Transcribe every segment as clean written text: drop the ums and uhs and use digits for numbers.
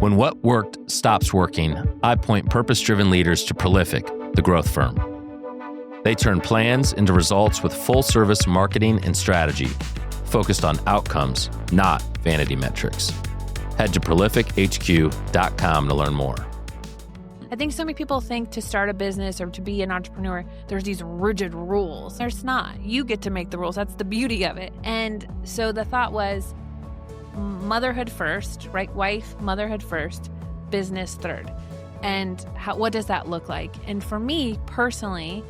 When what worked stops working, I point purpose-driven leaders to Prolific, the growth firm. They turn plans into results with full-service marketing and strategy, focused on outcomes, not vanity metrics. Head to prolifichq.com to learn more. I think so many people think to start a business or to be an entrepreneur, there's these rigid rules. There's not. You get to make the rules. That's the beauty of it. And so the thought was motherhood first, right? Wife, motherhood first, business third. And what does that look like? And for me personally,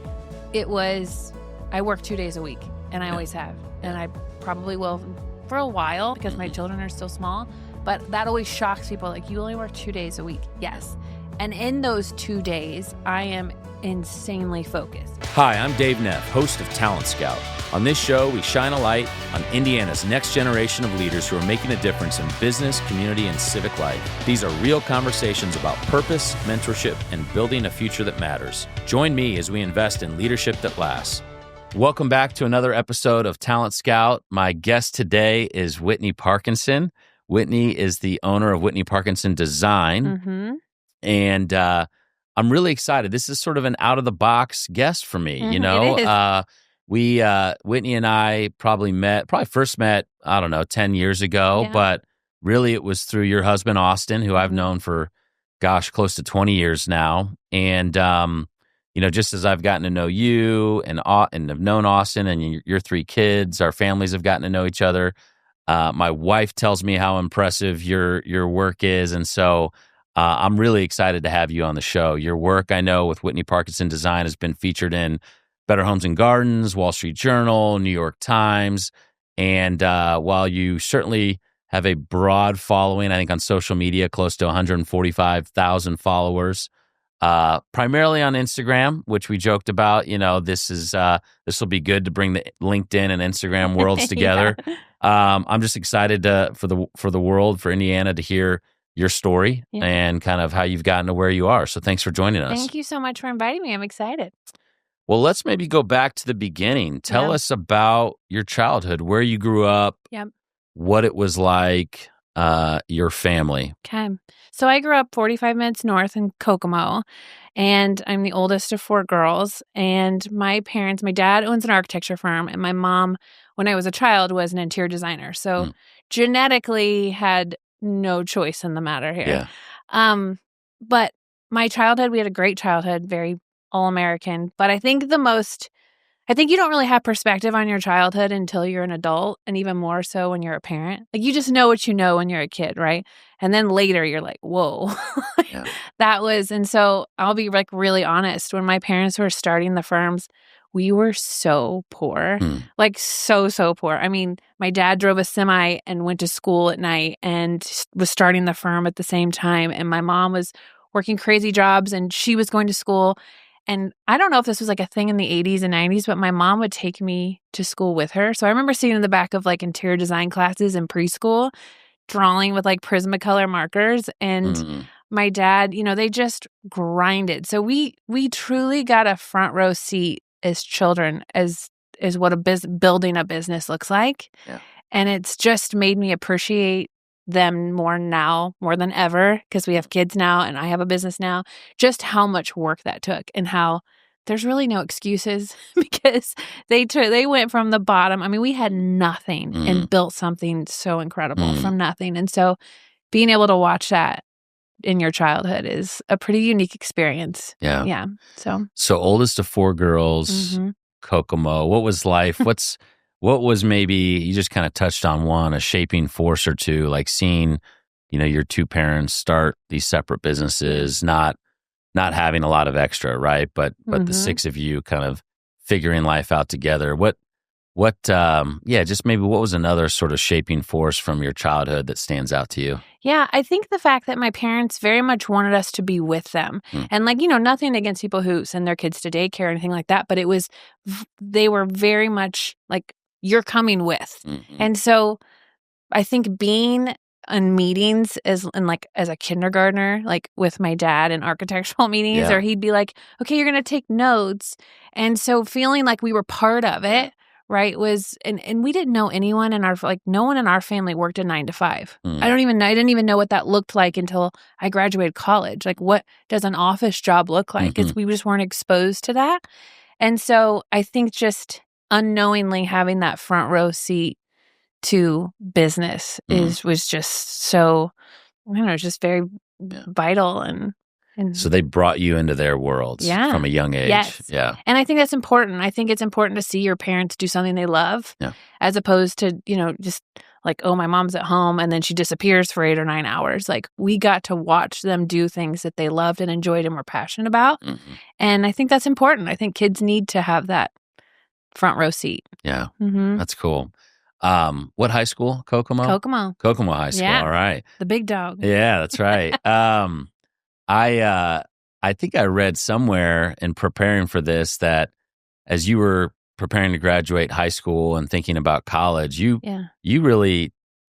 it was, I work 2 days a week, and I always have. And I probably will for a while because my children are still small. But that always shocks people. Like, you only work 2 days a week. Yes. And in those 2 days, I am insanely focused. Hi, I'm Dave Neff, host of Talent Scout. On this show, we shine a light on Indiana's next generation of leaders who are making a difference in business, community, and civic life. These are real conversations about purpose, mentorship, and building a future that matters. Join me as we invest in leadership that lasts. Welcome back to another episode of Talent Scout. My guest today is Whittney Parkinson. Whitney is the owner of Whittney Parkinson Design. Mm-hmm. And I'm really excited. This is sort of an out-of-the-box guest for me, you know? It is. Whitney and I probably first met, I don't know, 10 years ago, but really it was through your husband, Austin, who I've known for, close to 20 years now. And, just as I've gotten to know you and have known Austin and your three kids, our families have gotten to know each other. My wife tells me how impressive your work is. And so I'm really excited to have you on the show. Your work, I know, with Whittney Parkinson Design has been featured in Better Homes and Gardens, Wall Street Journal, New York Times. And while you certainly have a broad following, I think on social media, close to 145,000 followers, primarily on Instagram, which we joked about, this will be good to bring the LinkedIn and Instagram worlds together. I'm just excited for the world, for Indiana, to hear your story and kind of how you've gotten to where you are. So thanks for joining us. Thank you so much for inviting me. I'm excited. Well, let's maybe go back to the beginning. Tell us about your childhood, where you grew up, what it was like, your family. Okay. So I grew up 45 minutes north in Kokomo, and I'm the oldest of four girls. And my dad owns an architecture firm, and my mom, when I was a child, was an interior designer. So genetically had no choice in the matter here. But my childhood, we had a great childhood, very all-American. But I think you don't really have perspective on your childhood until you're an adult, and even more so when you're a parent. Like, you just know what you know when you're a kid, right? And then later you're like, whoa. And so I'll be like really honest. When my parents were starting the firms, we were so poor, like so poor. I mean, my dad drove a semi and went to school at night and was starting the firm at the same time. And my mom was working crazy jobs and she was going to school. And I don't know if this was like a thing in the 80s and 90s, but my mom would take me to school with her. So I remember sitting in the back of like interior design classes in preschool, drawing with like Prismacolor markers. And my dad, they just grinded. So we truly got a front row seat as children as what building a business looks like. And it's just made me appreciate them more now, more than ever, because we have kids now and I have a business now, just how much work that took and how there's really no excuses because they went from the bottom. I mean, we had nothing and built something so incredible from nothing. And so being able to watch that in your childhood is a pretty unique experience. Yeah. So oldest of four girls, Kokomo. What was life? What was maybe, you just kind of touched on one, a shaping force or two, like seeing, your two parents start these separate businesses, not having a lot of extra, right? But the six of you kind of figuring life out together. Just maybe what was another sort of shaping force from your childhood that stands out to you? Yeah, I think the fact that my parents very much wanted us to be with them. And nothing against people who send their kids to daycare or anything like that, but they were very much like, you're coming with. And so I think being in meetings as a kindergartner, like with my dad in architectural meetings, or he'd be like, okay, you're going to take notes. And so feeling like we were part of it right, was, and we didn't know anyone in our, like, no one in our family worked a 9 to 5. I didn't even know what that looked like until I graduated college. Like, what does an office job look like? We just weren't exposed to that. And so I think just unknowingly having that front row seat to business was just so, I don't know, just very vital. And so they brought you into their worlds from a young age. Yes. Yeah. And I think that's important. I think it's important to see your parents do something they love as opposed to, just like, oh, my mom's at home and then she disappears for 8 or 9 hours. Like, we got to watch them do things that they loved and enjoyed and were passionate about. And I think that's important. I think kids need to have that front row seat. Yeah. That's cool. What high school? Kokomo? Kokomo High School. Yeah. All right. The big dog. Yeah, that's right. I think I read somewhere in preparing for this that as you were preparing to graduate high school and thinking about college, you really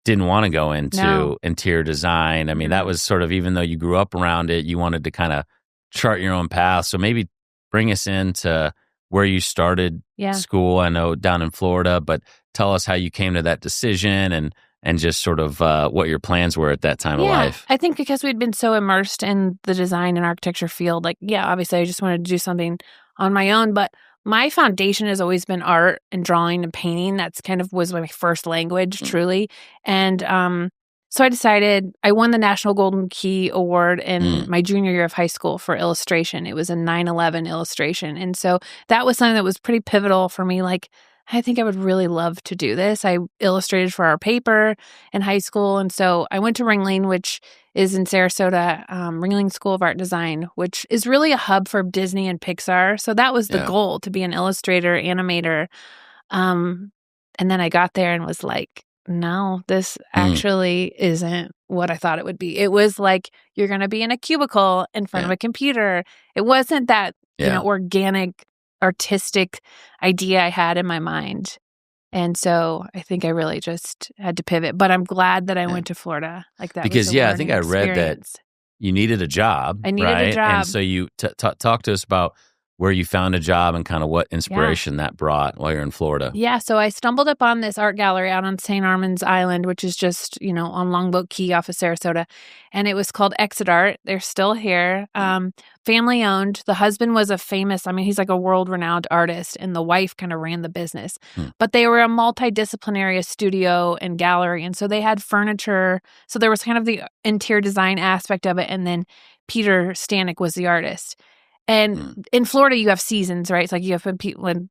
didn't want to go into interior design. I mean, that was sort of, even though you grew up around it, you wanted to kind of chart your own path. So maybe bring us into where you started school. I know down in Florida, but tell us how you came to that decision and just sort of what your plans were at that time of life. I think because we'd been so immersed in the design and architecture field, like, obviously I just wanted to do something on my own, but my foundation has always been art and drawing and painting. That's kind of was my first language, truly. And so I decided, I won the National Golden Key Award in my junior year of high school for illustration. It was a 9/11 illustration. And so that was something that was pretty pivotal for me. Like, I think I would really love to do this. I illustrated for our paper in high school. And so I went to Ringling, which is in Sarasota, Ringling School of Art Design, which is really a hub for Disney and Pixar. So that was the goal, to be an illustrator, animator. And then I got there and was like, no, this actually isn't what I thought it would be. It was like, you're going to be in a cubicle in front of a computer. It wasn't that, organic, artistic idea I had in my mind. And so I think I really just had to pivot. But I'm glad that I went to Florida. Like that. Because, I think I read that you needed a job. I needed a job. And so you talk to us about where you found a job and kind of what inspiration that brought while you're in Florida. Yeah, so I stumbled upon this art gallery out on St. Armand's Island, which is just, on Longboat Key off of Sarasota. And it was called Exit Art. They're still here. Family owned. The husband was a famous, he's like a world-renowned artist, and the wife kind of ran the business. But they were a multidisciplinary studio and gallery. And so they had furniture. So there was kind of the interior design aspect of it. And then Peter Stanek was the artist. And in Florida, you have seasons, right? It's like you have when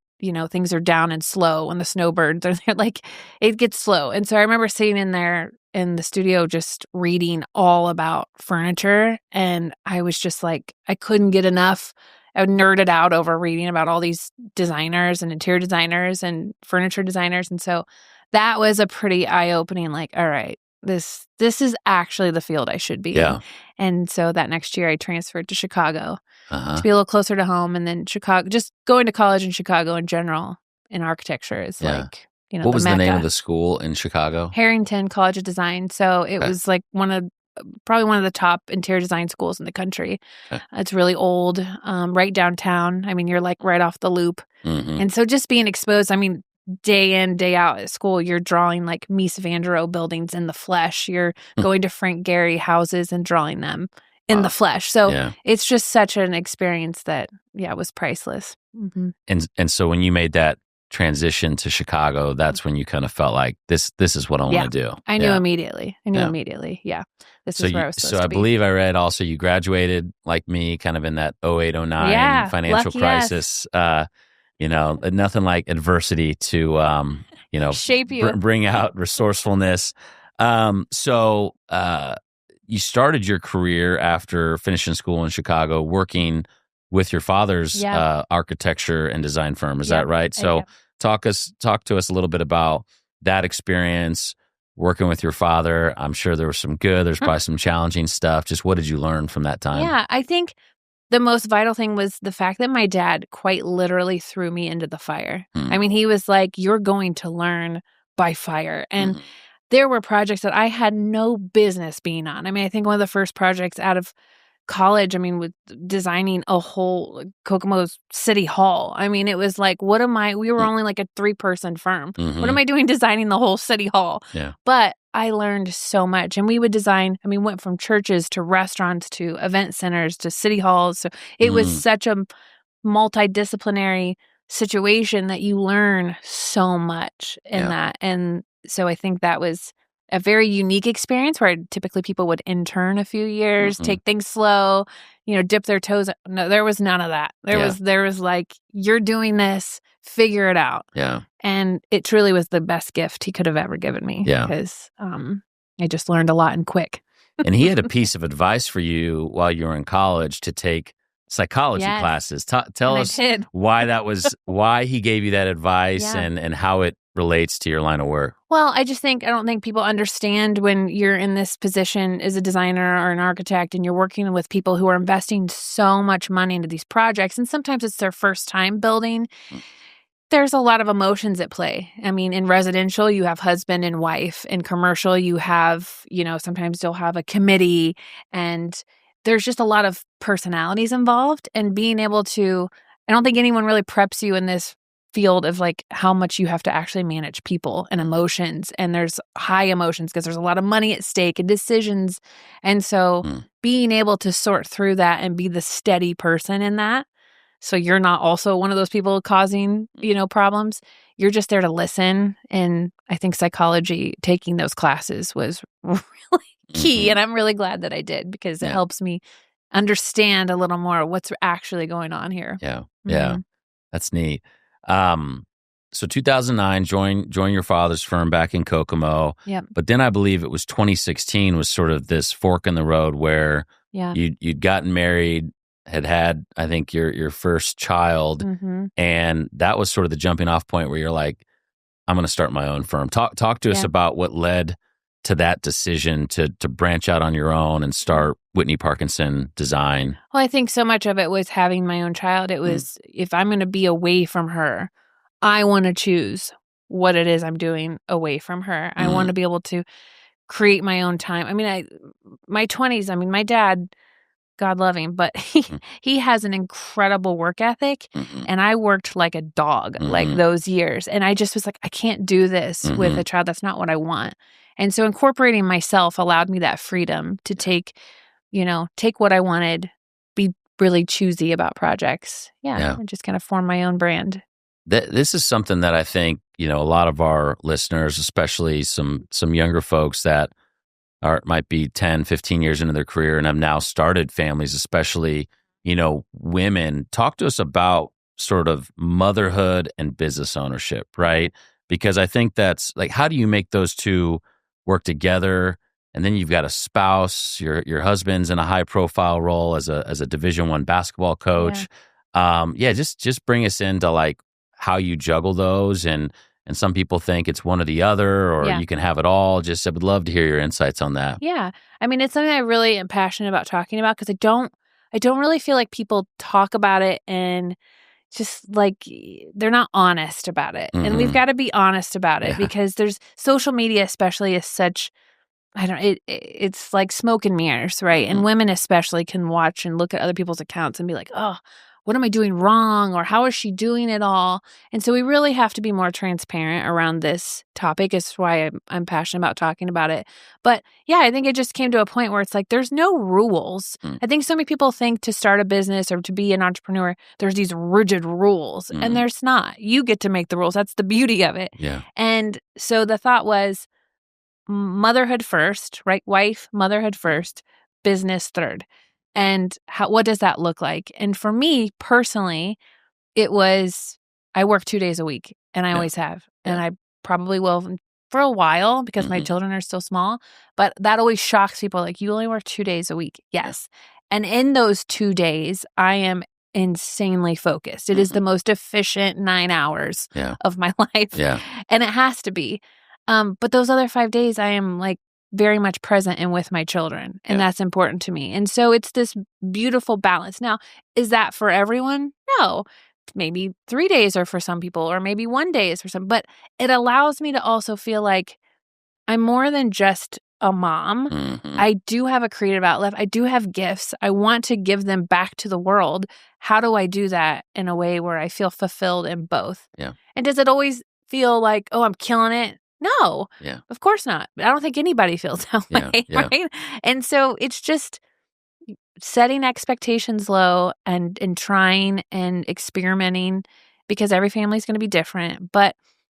things are down and slow, when the snowbirds are there, like it gets slow. And so I remember sitting in there in the studio just reading all about furniture. And I was just like, I couldn't get enough. I nerded out over reading about all these designers and interior designers and furniture designers. And so that was a pretty eye-opening, like, all right, this is actually the field I should be in. And so that next year I transferred to Chicago to be a little closer to home. And then Chicago, just going to college in Chicago in general in architecture is like, what was the the Mecca. name of the school in Chicago? Harrington College of Design. So it was like probably one of the top interior design schools in the country. It's really old, right downtown. You're like right off the loop. And so just being exposed, day in, day out at school, you're drawing like Mies van der Rohe buildings in the flesh. You're going to Frank Gehry houses and drawing them in the flesh. So it's just such an experience that, was priceless. And so when you made that transition to Chicago, that's when you kind of felt like this is what I want to do. I knew immediately. Immediately. Yeah. This is where I was supposed to be. So I believe I read also you graduated like me kind of in that 08-09 financial crisis. Nothing like adversity to, shape you, bring out resourcefulness. So you started your career after finishing school in Chicago, working with your father's architecture and design firm. Is that right? So talk to us a little bit about that experience working with your father. I'm sure there was some good, there's probably some challenging stuff. Just what did you learn from that time? Yeah, I think the most vital thing was the fact that my dad quite literally threw me into the fire. He was like, you're going to learn by fire. And there were projects that I had no business being on. I think one of the first projects out of college, I mean, with designing a whole Kokomo's city hall. I mean, it was like, we were only like a 3-person firm. Mm-hmm. What am I doing designing the whole city hall? Yeah. But I learned so much. And we would design, went from churches to restaurants to event centers to city halls. So it was such a multidisciplinary situation that you learn so much in that. And so I think that was a very unique experience where typically people would intern a few years, take things slow, dip their toes. No, there was none of that. There was like, you're doing this, figure it out. Yeah. And it truly was the best gift he could have ever given me. Yeah. Because I just learned a lot and quick. And he had a piece of advice for you while you were in college to take psychology classes. Tell us why he gave you that advice and how it relates to your line of work. Well, I don't think people understand when you're in this position as a designer or an architect and you're working with people who are investing so much money into these projects. And sometimes it's their first time building. There's a lot of emotions at play. I mean, in residential, you have husband and wife. In commercial, you have, sometimes you'll have a committee, and there's just a lot of personalities involved. And being able to, I don't think anyone really preps you in this field of like how much you have to actually manage people and emotions. And there's high emotions because there's a lot of money at stake and decisions. And so being able to sort through that and be the steady person in that, so you're not also one of those people causing, problems. You're just there to listen. And I think psychology, taking those classes was really key. And I'm really glad that I did, because it helps me understand a little more what's actually going on here. Yeah. Yeah. That's neat. So 2009, join your father's firm back in Kokomo. Yep. But then I believe it was 2016 was sort of this fork in the road where you'd gotten married, had I think your first child, and that was sort of the jumping off point where you're like, I'm going to start my own firm. Talk to us about what led to that decision to branch out on your own and start Whittney Parkinson Design. Well, I think so much of it was having my own child. It was, if I'm going to be away from her, I want to choose what it is I'm doing away from her. I want to be able to create my own time. I mean, my 20s, my dad, God love him, but he has an incredible work ethic, and I worked like a dog like those years. And I just was like, I can't do this with a child. That's not what I want. And so incorporating myself allowed me that freedom to take what I wanted, be really choosy about projects. And just kind of form my own brand. This is something that I think, a lot of our listeners, especially some younger folks that might be 10, 15 years into their career and have now started families, especially, women. Talk to us about sort of motherhood and business ownership, right? Because I think that's like, how do you make those two work together? And then you've got a spouse, your husband's in a high profile role as a Division I basketball coach. Just bring us into like how you juggle those, and some people think it's one or the other, or you can have it all. I would love to hear your insights on that. Yeah. It's something I really am passionate about talking about, because I don't really feel like people talk about it and just like they're not honest about it. And we've got to be honest about it, because there's social media especially is such, it's like smoke and mirrors, right? And women especially can watch and look at other people's accounts and be like, oh, what am I doing wrong? Or how is she doing it all? And so we really have to be more transparent around this topic. It's why I'm passionate about talking about it. But yeah, I think it just came to a point where it's like, there's no rules. I think so many people think to start a business or to be an entrepreneur, there's these rigid rules, and there's not. You get to make the rules. That's the beauty of it. Yeah. And so the thought was motherhood first, right? Wife, motherhood first, business third. And what does that look like? And for me personally, it was, I work 2 days a week, and I always have. And I probably will for a while, because my children are still small. But that always shocks people. Like, you only work 2 days a week. Yes. And in those 2 days, I am insanely focused. It is the most efficient 9 hours of my life. Yeah. And it has to be. But those other 5 days, I am like very much present and with my children. And that's important to me. And so it's this beautiful balance. Now, is that for everyone? No. Maybe 3 days are for some people, or maybe 1 day is for some. But it allows me to also feel like I'm more than just a mom. I do have a creative outlet. I do have gifts. I want to give them back to the world. How do I do that in a way where I feel fulfilled in both? Yeah. And does it always feel like, oh, I'm killing it? No. Yeah. Of course not. I don't think anybody feels that way, right? And so it's just setting expectations low and trying and experimenting, because every family is going to be different. But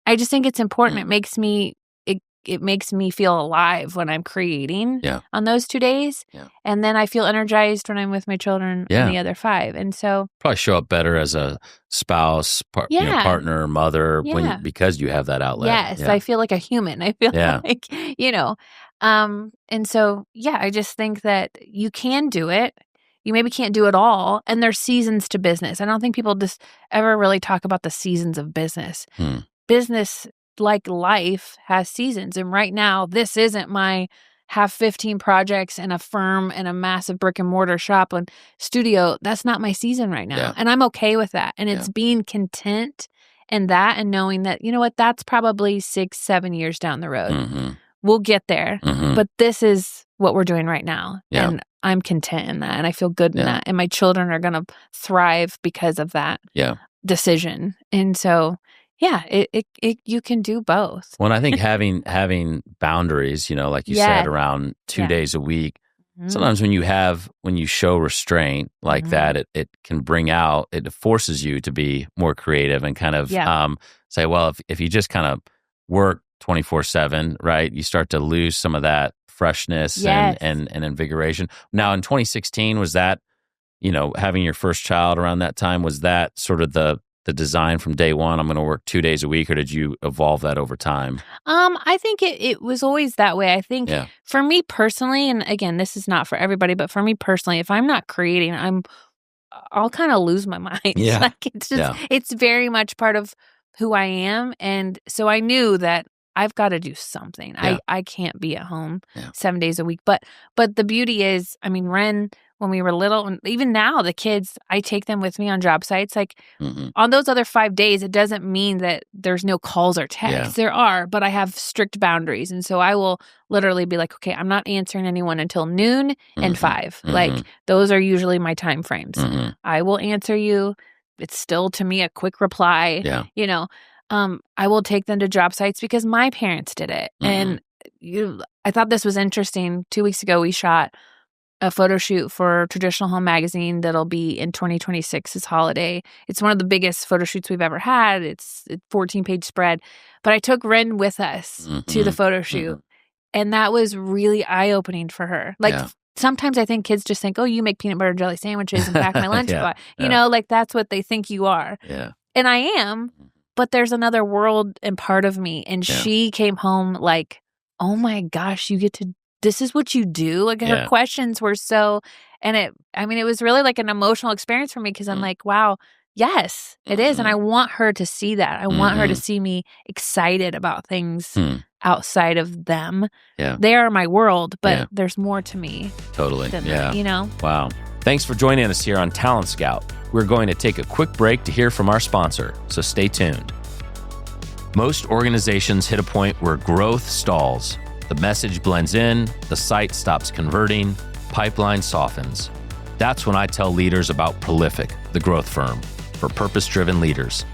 I just think it's important. It makes me feel alive when I'm creating on those 2 days. Yeah. And then I feel energized when I'm with my children on the other 5. And so probably show up better as a spouse, partner, mother, because you have that outlet. Yes. I feel like a human. I feel like, and so, I just think that you can do it. You maybe can't do it all. And there's seasons to business. I don't think people just ever really talk about the seasons of business. Business, like life, has seasons. And right now, this isn't my have 15 projects and a firm and a massive brick and mortar shop and studio. That's not my season right now. Yeah. And I'm okay with that. And it's being content in that and knowing that, you know what, that's probably 6-7 years down the road. We'll get there. But this is what we're doing right now. Yeah. And I'm content in that. And I feel good in that. And my children are going to thrive because of that decision. And so, you can do both. Well, I think having boundaries, like you said, around 2 days a week. Sometimes when you show restraint like that, it can bring out, it forces you to be more creative and kind of say, well, if you just kind of work 24/7, right, you start to lose some of that freshness and invigoration. Now, in 2016, was that, having your first child around that time, was that sort of the design from day one? I'm going to work 2 days a week, or did you evolve that over time? I think it was always that way. I think for me personally, and again, this is not for everybody, but for me personally, if I'm not creating, I'll kind of lose my mind. Yeah. Like it's just, it's very much part of who I am. And so I knew that I've got to do something. Yeah. I can't be at home 7 days a week. But the beauty is, Ren, when we were little, and even now, the kids, I take them with me on job sites. Like on those other 5 days, it doesn't mean that there's no calls or texts. There are, but I have strict boundaries. And so I will literally be like, okay, I'm not answering anyone until noon and 5. Like those are usually my time frames. I will answer you. It's still, to me, a quick reply. I will take them to job sites because my parents did it. And I thought this was interesting. 2 weeks ago, we shot a photo shoot for Traditional Home Magazine that'll be in 2026's holiday. It's one of the biggest photo shoots we've ever had. It's a 14-page spread. But I took Ren with us to the photo shoot. And that was really eye-opening for her. Like, sometimes I think kids just think, oh, you make peanut butter and jelly sandwiches and pack my lunch. Like that's what they think you are. Yeah. And I am. But there's another world and part of me. And she came home like, oh my gosh, this is what you do? Like her questions were so, and it was really like an emotional experience for me because I'm like, wow, yes, it is. And I want her to see that. I want her to see me excited about things outside of them. Yeah. They are my world, but there's more to me. Totally. Than that, Wow. Thanks for joining us here on Talent Scout. We're going to take a quick break to hear from our sponsor, so stay tuned. Most organizations hit a point where growth stalls. The message blends in, the site stops converting, pipeline softens. That's when I tell leaders about Prolific, the growth firm, for purpose-driven leaders.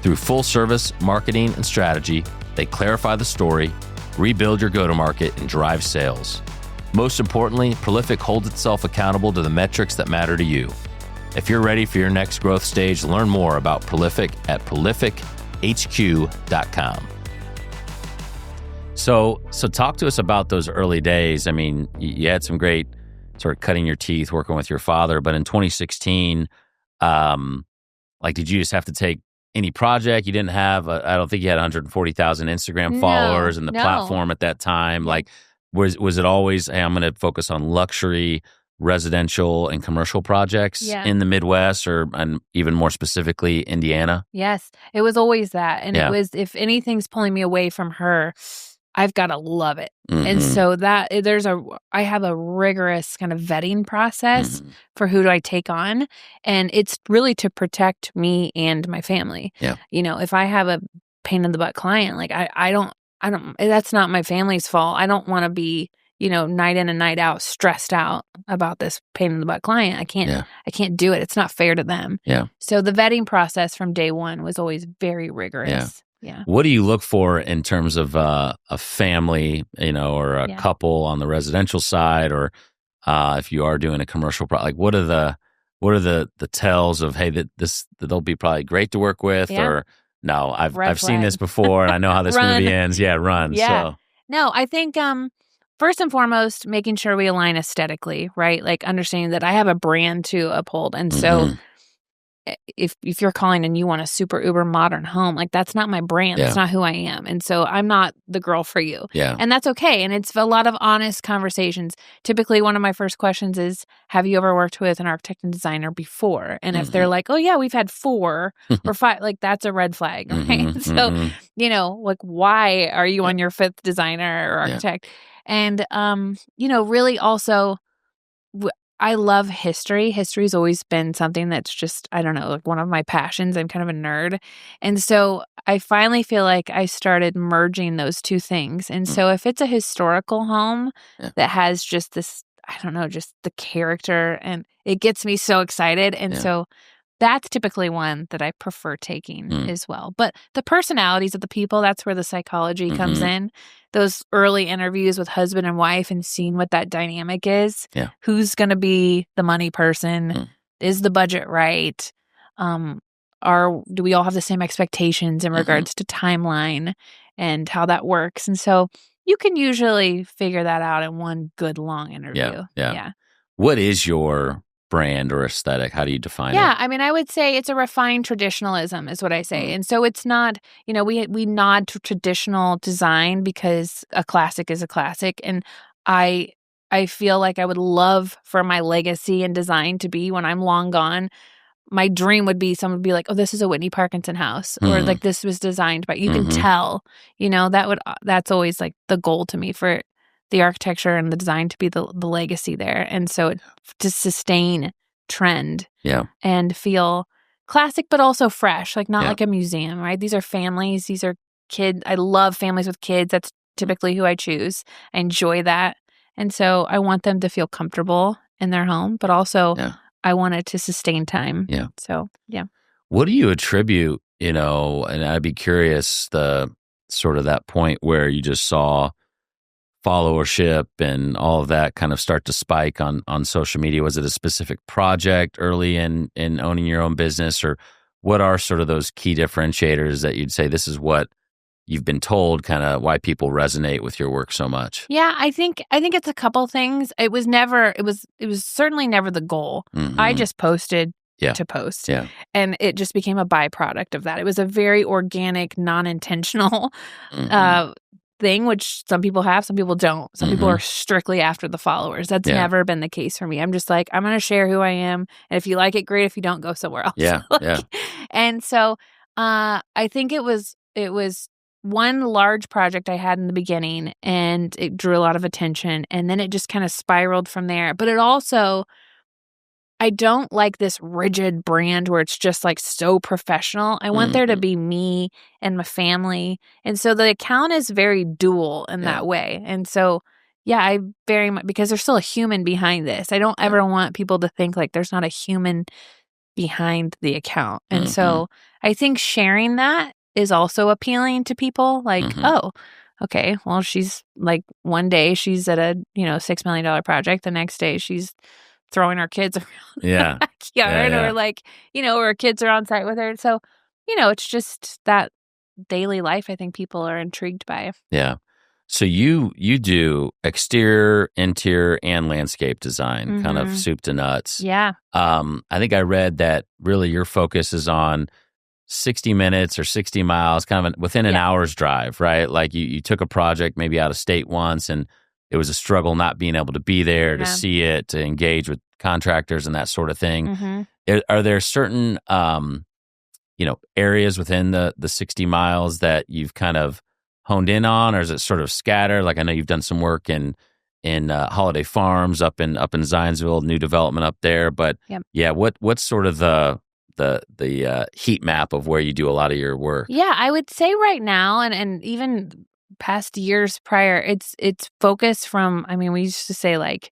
Through full-service marketing and strategy, they clarify the story, rebuild your go-to-market, and drive sales. Most importantly, Prolific holds itself accountable to the metrics that matter to you. If you're ready for your next growth stage, learn more about Prolific at prolifichq.com. So talk to us about those early days. You had some great sort of cutting your teeth working with your father, but in 2016, did you just have to take any project? You didn't have, I don't think you had 140,000 Instagram followers and the platform at that time. Like, was it always, hey, I'm going to focus on luxury, residential, and commercial projects in the Midwest and even more specifically, Indiana? Yes, it was always that. And it was, if anything's pulling me away from her, I've got to love it. And so I have a rigorous kind of vetting process for who do I take on. And it's really to protect me and my family. Yeah. If I have a pain in the butt client, like I don't, that's not my family's fault. I don't want to be, night in and night out, stressed out about this pain in the butt client. I can't do it. It's not fair to them. Yeah. So the vetting process from day one was always very rigorous. Yeah. What do you look for in terms of a family, or a couple on the residential side, or if you are doing a commercial like what are the tells of, hey, that they'll be probably great to work with, or no, I've seen this before and I know how this movie ends. Yeah, run. Yeah. So. No, I think first and foremost, making sure we align aesthetically, right? Like understanding that I have a brand to uphold. And so if you're calling and you want a super uber modern home, like that's not my brand. That's not who I am. And so I'm not the girl for you. Yeah. And that's okay. And it's a lot of honest conversations. Typically, one of my first questions is, have you ever worked with an architect and designer before? And if they're like, oh yeah, we've had 4 or 5, like that's a red flag, right? So, like why are you on your 5th designer or architect? And, really also, I love history. History's always been something that's just, I don't know, like one of my passions. I'm kind of a nerd. And so I finally feel like I started merging those two things. And so if it's a historical home that has just this, I don't know, just the character, and it gets me so excited. And so that's typically one that I prefer taking as well. But the personalities of the people, that's where the psychology comes in. Those early interviews with husband and wife and seeing what that dynamic is. Yeah. Who's going to be the money person? Is the budget right? Do we all have the same expectations in regards to timeline and how that works? And so you can usually figure that out in one good long interview. Yeah. What is your brand or aesthetic? How do you define it? Yeah, I mean, I would say it's a refined traditionalism is what I say. And so it's not, we nod to traditional design because a classic is a classic. And I feel like I would love for my legacy in design to be, when I'm long gone, my dream would be someone would be like, oh, this is a Whittney Parkinson house, or like this was designed by, you can tell, that's always like the goal to me, for the architecture and the design to be the legacy there. And so to sustain trend and feel classic, but also fresh, like not like a museum, right? These are families. These are kids. I love families with kids. That's typically who I choose. I enjoy that. And so I want them to feel comfortable in their home, but also I want it to sustain time. Yeah. So, What do you attribute, and I'd be curious, the sort of that point where you just saw followership and all of that kind of start to spike on social media? Was it a specific project early in owning your own business, or what are sort of those key differentiators that you'd say this is what you've been told, kind of why people resonate with your work so much? Yeah, I think it's a couple things. It was certainly never the goal. I just posted to post. Yeah. And it just became a byproduct of that. It was a very organic, non-intentional thing, which some people have, some people don't. Some people are strictly after the followers. That's never been the case for me. I'm just like, I'm going to share who I am. And if you like it, great. If you don't, go somewhere else. Yeah. And so I think it was one large project I had in the beginning, and it drew a lot of attention. And then it just kind of spiraled from there. But it also, I don't like this rigid brand where it's just like so professional. I want there to be me and my family. And so the account is very dual in that way. And so, I very much, because there's still a human behind this. I don't ever want people to think like there's not a human behind the account. And so I think sharing that is also appealing to people. Like, oh, okay, well, she's like, one day she's at a, $6 million project. The next day she's throwing our kids around the backyard, or like, or her kids are on site with her. So, it's just that daily life I think people are intrigued by. Yeah. So you do exterior, interior, and landscape design, kind of soup to nuts. Yeah. I think I read that really your focus is on 60 minutes or 60 miles, kind of within an hour's drive, right? Like you took a project maybe out of state once, and it was a struggle not being able to be there to see it, to engage with contractors and that sort of thing. Are there certain, areas within the 60 miles that you've kind of honed in on, or is it sort of scattered? Like I know you've done some work in Holiday Farms up in Zionsville, new development up there. But what's sort of the heat map of where you do a lot of your work? Yeah, I would say right now, and even past years prior, it's focused from, I mean, we used to say like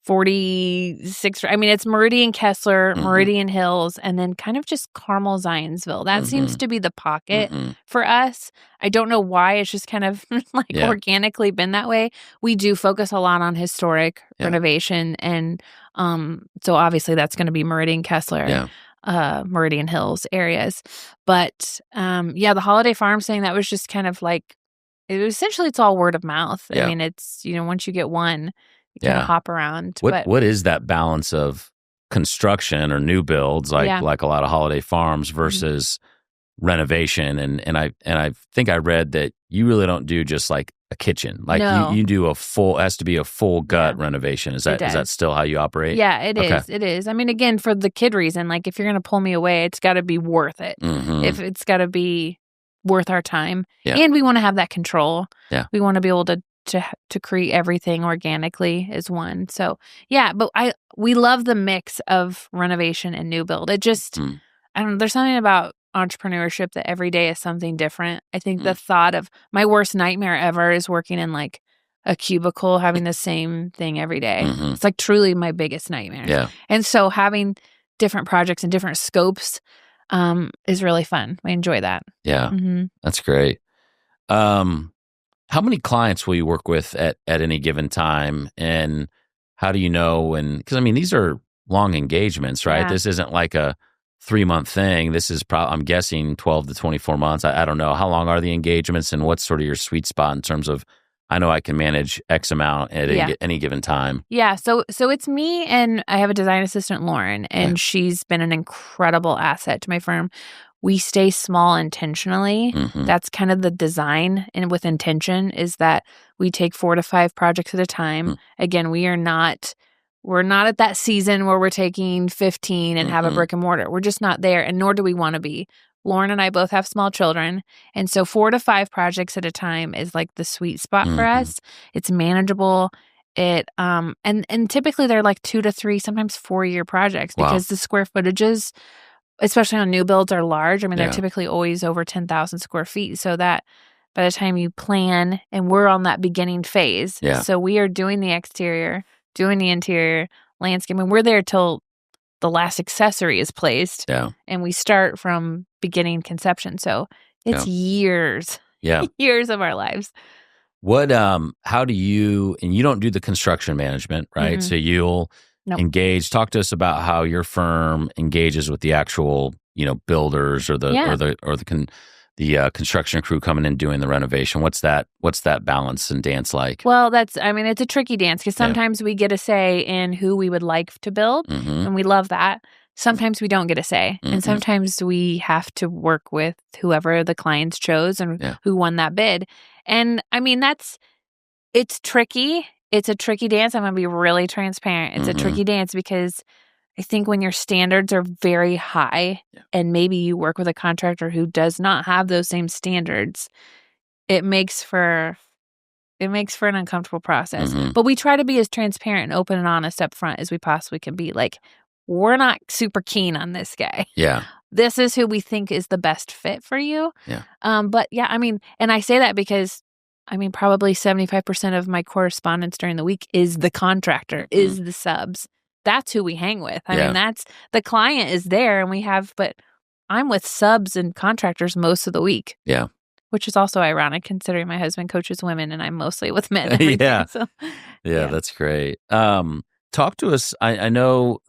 46, I mean, it's Meridian Kessler, Meridian Hills, and then kind of just Carmel, Zionsville. That seems to be the pocket for us. I don't know why. It's just kind of like organically been that way. We do focus a lot on historic renovation. And so obviously that's going to be Meridian Kessler, Meridian Hills areas. But the Holiday Farm thing, that was just kind of like, essentially it's all word of mouth. I mean, it's, once you get one, you kind of hop around. What is that balance of construction or new builds, like a lot of Holiday Farms, versus renovation? And I think I read that you really don't do just like a kitchen. Like you do it has to be a full gut renovation. Is that still how you operate? Yeah, it is. It is. I mean, again, for the kid reason, like if you're going to pull me away, it's got to be worth it. If it's got to be worth our time. And we want to have that control. We want to be able to create everything organically as one. So but we love the mix of renovation and new build. It just, I don't know, there's something about entrepreneurship that every day is something different. I think the thought of my worst nightmare ever is working in like a cubicle, having the same thing every day. It's like truly my biggest nightmare. And so having different projects and different scopes is really fun. I enjoy that. That's great. How many clients will you work with at any given time? And how do you know? And because I mean, these are long engagements, right? This isn't like a 3-month thing. This is I'm guessing 12 to 24 months. I don't know. How long are the engagements, and what's sort of your sweet spot in terms of, I know I can manage X amount at any given time? So it's me, and I have a design assistant, Lauren, and she's been an incredible asset to my firm. We stay small intentionally. That's kind of the design, and with intention is that we take 4 to 5 projects at a time. Again, we're not at that season where we're taking 15 and have a brick and mortar. We're just not there, and nor do we want to be. Lauren and I both have small children, and so 4 to 5 projects at a time is like the sweet spot for us. It's manageable. It and typically they're like 2 to 3, sometimes 4-year projects because the square footages, especially on new builds, are large. I mean, they're typically always over 10,000 square feet. So that by the time you plan, and we're on that beginning phase. So we are doing the exterior, doing the interior, landscape, and we're there till the last accessory is placed. And we start from beginning conception. So it's years, years of our lives. What, how do you, and you don't do the construction management, right? So you'll engage. Talk to us about how your firm engages with the actual, builders or the construction crew coming in doing the renovation. What's that balance and dance like? Well, it's a tricky dance because sometimes we get a say in who we would like to build, and we love that. Sometimes we don't get a say, and sometimes we have to work with whoever the clients chose and who won that bid. And I mean, it's tricky. It's a tricky dance. I'm going to be really transparent. It's a tricky dance because I think when your standards are very high and maybe you work with a contractor who does not have those same standards, it makes for an uncomfortable process. But we try to be as transparent and open and honest up front as we possibly can be. Like, we're not super keen on this guy. This is who we think is the best fit for you. But I mean, and I say that because probably 75% of my correspondence during the week is the contractor, is the subs. That's who we hang with. I mean, that's the client is there, and but I'm with subs and contractors most of the week. Which is also ironic considering my husband coaches women and I'm mostly with men. That's great. Talk to us. I know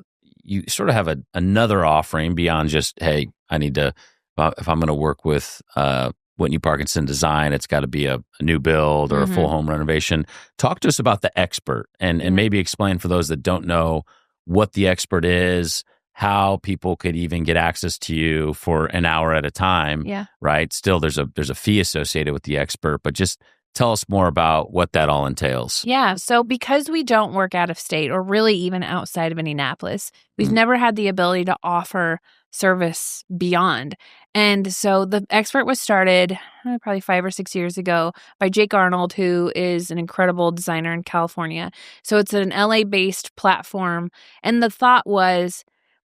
you sort of have another offering beyond just, hey, I need to, if I'm going to work with Whittney Parkinson Design, it's got to be a new build or a full home renovation. Talk to us about the expert and maybe explain for those that don't know what the expert is, how people could even get access to you for an hour at a time. Right. Still, there's a fee associated with the expert, but just tell us more about what that all entails. So because we don't work out of state or really even outside of Indianapolis, we've never had the ability to offer service beyond. And so the expert was started probably 5 or 6 years ago by Jake Arnold, who is an incredible designer in California. So it's an LA-based platform. And the thought was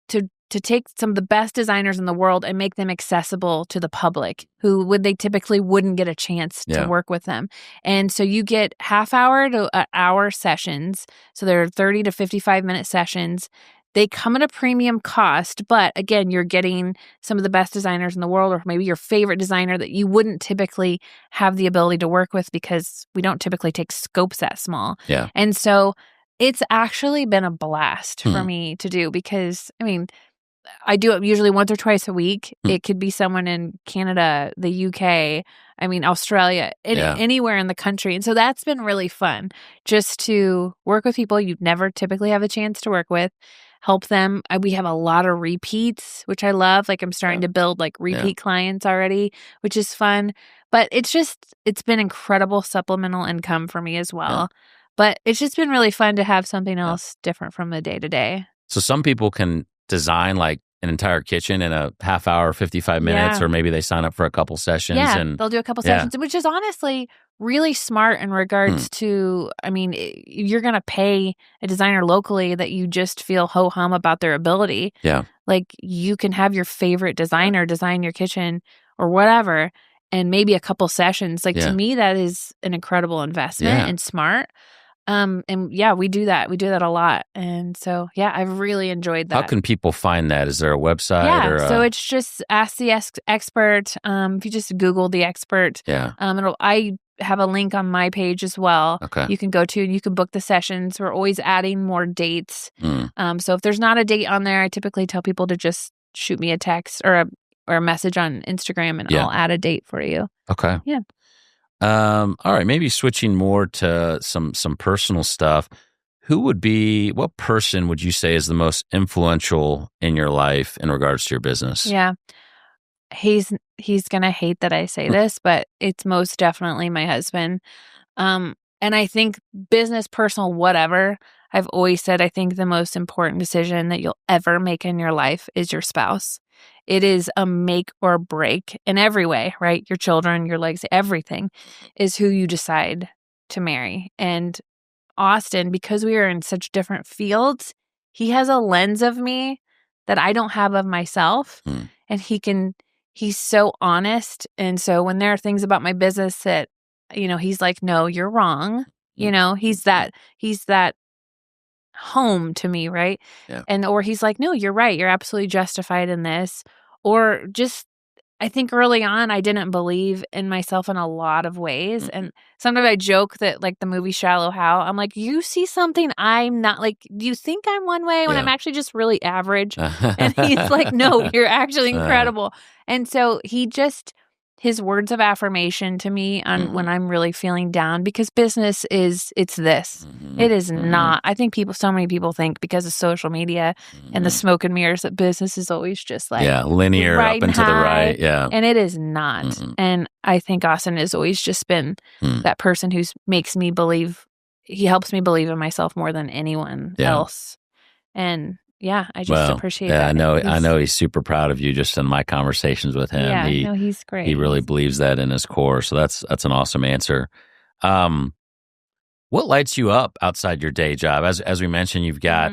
to to take some of the best designers in the world and make them accessible to the public who they typically wouldn't get a chance to work with them. And so you get half-hour to hour sessions. So they're 30 to 55-minute sessions. They come at a premium cost, but again, you're getting some of the best designers in the world, or maybe your favorite designer that you wouldn't typically have the ability to work with because we don't typically take scopes that small. Yeah. And so it's actually been a blast for me to do because, I mean, I do it usually once or twice a week. It could be someone in Canada, the UK, I mean, Australia, anywhere in the country. And so that's been really fun just to work with people you'd never typically have a chance to work with, help them. We have a lot of repeats, which I love. Like I'm starting to build like repeat clients already, which is fun. But it's been incredible supplemental income for me as well. Yeah. But it's just been really fun to have something else different from the day to day. So some people can design like an entire kitchen in a half hour, 55 minutes, or maybe they sign up for a couple sessions. Yeah, and they'll do a couple sessions, which is honestly really smart in regards to, I mean, you're going to pay a designer locally that you just feel ho-hum about their ability. Yeah. Like you can have your favorite designer design your kitchen or whatever, and maybe a couple sessions. Like to me, that is an incredible investment and smart. And we do that. We do that a lot. And so, I've really enjoyed that. How can people find that? Is there a website? Yeah. So it's just Ask the Expert. If you just Google the expert, I have a link on my page as well. Okay. You can go to and you can book the sessions. We're always adding more dates. So if there's not a date on there, I typically tell people to just shoot me a text or a message on Instagram and I'll add a date for you. Okay. Yeah. All right, maybe switching more to some personal stuff. What person would you say is the most influential in your life in regards to your business? Yeah. He's going to hate that I say this, but it's most definitely my husband. And I think business, personal, whatever, I've always said I think the most important decision that you'll ever make in your life is your spouse. It is a make or break in every way, right? Your children, your legacy, everything is who you decide to marry. And Austin, because we are in such different fields, he has a lens of me that I don't have of myself. And he's so honest. And so when there are things about my business that, he's like, no, you're wrong. He's that home to me, right? Yeah. Or he's like, no, you're right. You're absolutely justified in this. Or just, I think early on, I didn't believe in myself in a lot of ways. And sometimes I joke that like the movie Shallow Hal, I'm like, you see something I'm not, like, do you think I'm one way when I'm actually just really average? And he's like, no, you're actually incredible. And so his words of affirmation to me on when I'm really feeling down, because business it's this. It is not. I think so many people think because of social media and the smoke and mirrors that business is always just like linear up and to the right. Yeah. And it is not. And I think Austin has always just been that person who makes me believe, he helps me believe in myself more than anyone else. And I just appreciate that. I know he's super proud of you just in my conversations with him. Yeah, he's great. He really believes that in his core. So that's an awesome answer. What lights you up outside your day job? As we mentioned, you've got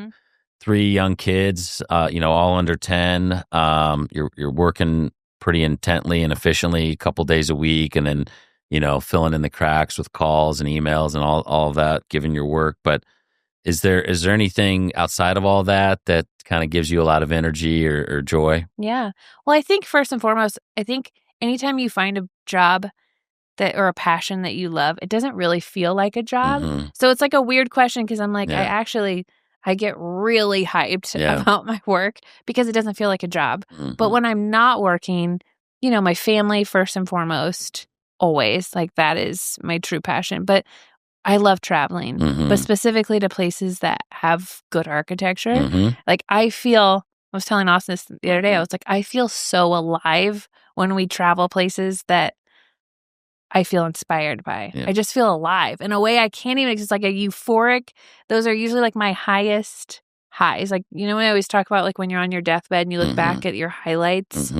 3 young kids, all under 10. You're working pretty intently and efficiently a couple days a week, and then, filling in the cracks with calls and emails and all of that, given your work. But is there anything outside of all that kind of gives you a lot of energy or joy? Yeah. Well, I think first and foremost, anytime you find a job or a passion that you love, it doesn't really feel like a job. So it's like a weird question because I'm like, I get really hyped about my work because it doesn't feel like a job. But when I'm not working, my family first and foremost, always, like that is my true passion. But I love traveling, but specifically to places that have good architecture. Like I was telling Austin this the other day, I was like, I feel so alive when we travel places that I feel inspired by. I just feel alive in a way I can't even, it's like a euphoric. Those are usually like my highest highs. Like, when I always talk about like when you're on your deathbed and you look back at your highlights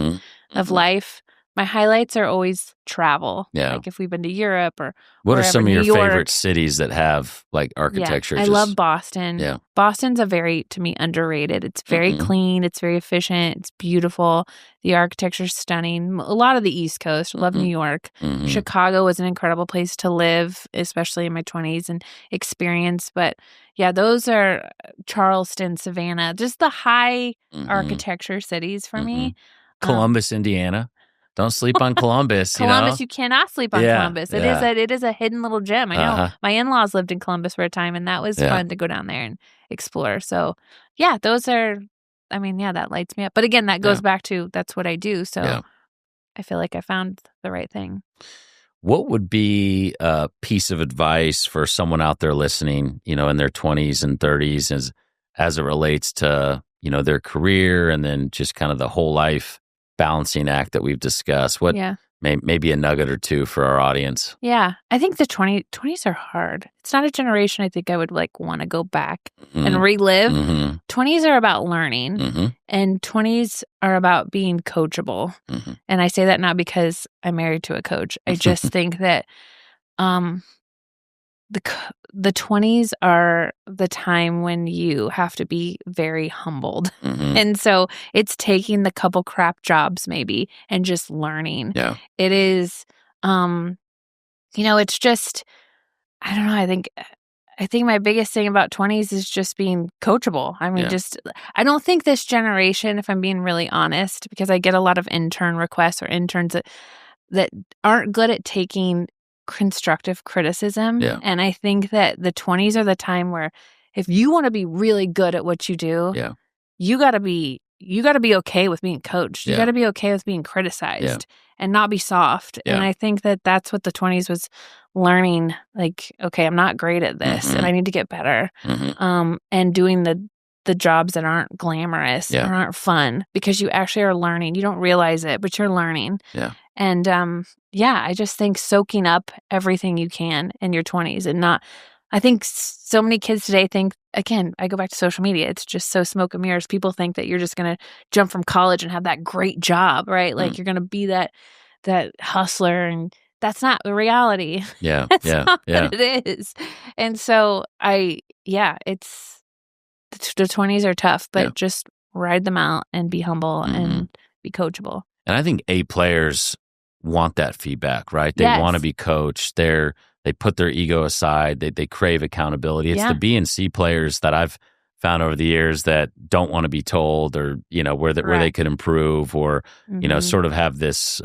of life, my highlights are always travel. Yeah. Like if we've been to Europe or what are some of your New York. favorite cities that have like architecture? I love Boston. Yeah. Boston's to me, underrated. It's very clean. It's very efficient. It's beautiful. The architecture's stunning. A lot of the East Coast. I love New York. Chicago was an incredible place to live, especially in my 20s and experience. But yeah, those are Charleston, Savannah, just the high architecture cities for me. Columbus, Indiana. Don't sleep on Columbus. Columbus, you cannot sleep on Columbus. It is a hidden little gem. I know my in-laws lived in Columbus for a time, and that was fun to go down there and explore. So, yeah, those are. That lights me up. But again, that goes back to that's what I do. So, I feel like I found the right thing. What would be a piece of advice for someone out there listening, in their 20s and 30s, as it relates to their career and then just kind of the whole life balancing act that we've discussed? What maybe a nugget or two for our audience? Yeah, I think the 20s are hard. It's not a generation I think I would want to go back and relive. 20s are about learning, and 20s are about being coachable. And I say that not because I'm married to a coach. I just think that the 20s are the time when you have to be very humbled. And so it's taking the couple crap jobs maybe and just learning. Yeah. It is, it's just, I don't know. I think my biggest thing about 20s is just being coachable. I don't think this generation, if I'm being really honest, because I get a lot of intern requests or interns that aren't good at taking constructive criticism. Yeah. And I think that the 20s are the time where if you want to be really good at what you do, you got to be okay with being coached. You got to be okay with being criticized and not be soft. And I think that that's what the 20s was learning. Like, okay, I'm not great at this and I need to get better. And doing the jobs that aren't glamorous or aren't fun, because you actually are learning. You don't realize it, but you're learning. Yeah. And I just think soaking up everything you can in your 20s and not, I think so many kids today think, again, I go back to social media. It's just so smoke and mirrors. People think that you're just going to jump from college and have that great job, right? Like you're going to be that hustler, and that's not the reality. Yeah. That's not what it is. And so it's, the 20s are tough, but just ride them out and be humble and be coachable. And I think A players want that feedback, right? They want to be coached. They put their ego aside. They crave accountability. It's the B and C players that I've found over the years that don't want to be told, or where they could improve, or sort of have this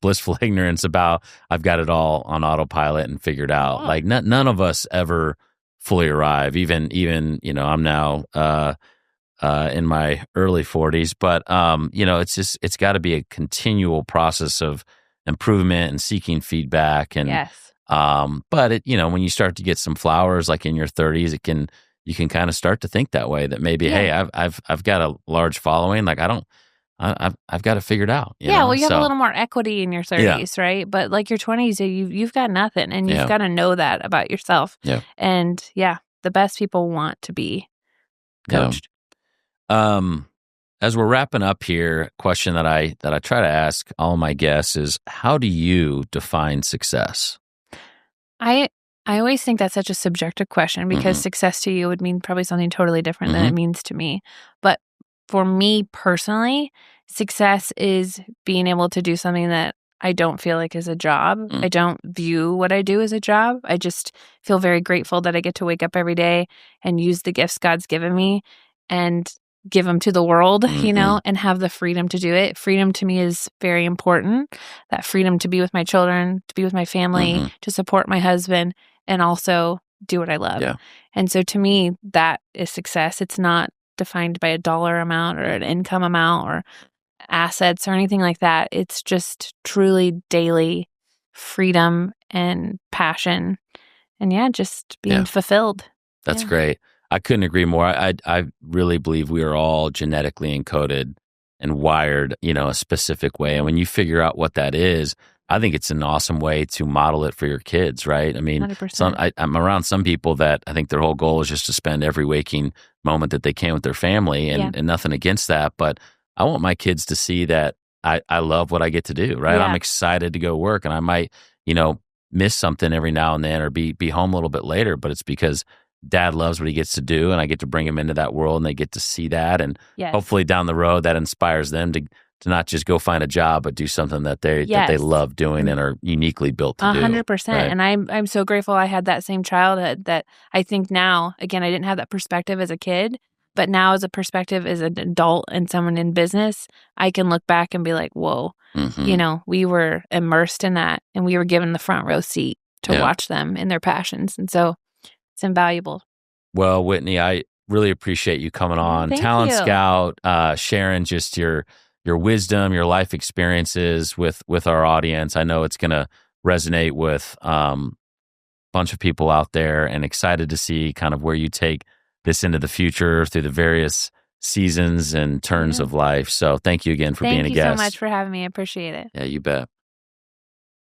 blissful ignorance about I've got it all on autopilot and figured out. Oh. Like none of us ever fully arrive. Even I'm now in my early 40s, but it's got to be a continual process of improvement and seeking feedback. And but when you start to get some flowers, like in your 30s, you can kind of start to think that way, that maybe hey, I've got a large following, like I've got it figured out. You know? Well, you have a little more equity in your 30s, right? But like your 20s, you've got nothing, and you've got to know that about yourself. Yeah. And the best people want to be coached. As we're wrapping up here, a question that I try to ask all my guests is, how do you define success? I always think that's such a subjective question, because success to you would mean probably something totally different than it means to me. But for me personally, success is being able to do something that I don't feel like is a job. I don't view what I do as a job. I just feel very grateful that I get to wake up every day and use the gifts God's given me and give them to the world, and have the freedom to do it. Freedom to me is very important. That freedom to be with my children, to be with my family, to support my husband, and also do what I love. Yeah. And so to me, that is success. It's not defined by a dollar amount or an income amount or assets or anything like that. It's just truly daily freedom and passion, and just being fulfilled. That's great. I couldn't agree more. I really believe we are all genetically encoded and wired, a specific way. And when you figure out what that is, I think it's an awesome way to model it for your kids, right? I mean, 100%. I'm around some people that I think their whole goal is just to spend every waking moment that they can with their family, and nothing against that. But I want my kids to see that I love what I get to do, right? Yeah. I'm excited to go work, and I might, miss something every now and then or be home a little bit later, but it's because dad loves what he gets to do, and I get to bring him into that world, and they get to see that, and hopefully down the road that inspires them to not just go find a job, but do something that they love doing and are uniquely built to do. 100%. Right? And I'm so grateful I had that same childhood that I think now, again, I didn't have that perspective as a kid, but now as a perspective as an adult and someone in business, I can look back and be like, whoa, we were immersed in that, and we were given the front row seat to watch them in their passions. And so it's invaluable. Well, Whitney, I really appreciate you coming on. Thank Talent you. Scout, sharing just your wisdom, your life experiences with our audience. I know it's going to resonate with a bunch of people out there, and excited to see kind of where you take this into the future through the various seasons and turns of life. So thank you again for being a guest. Thank you so much for having me. I appreciate it. Yeah, you bet.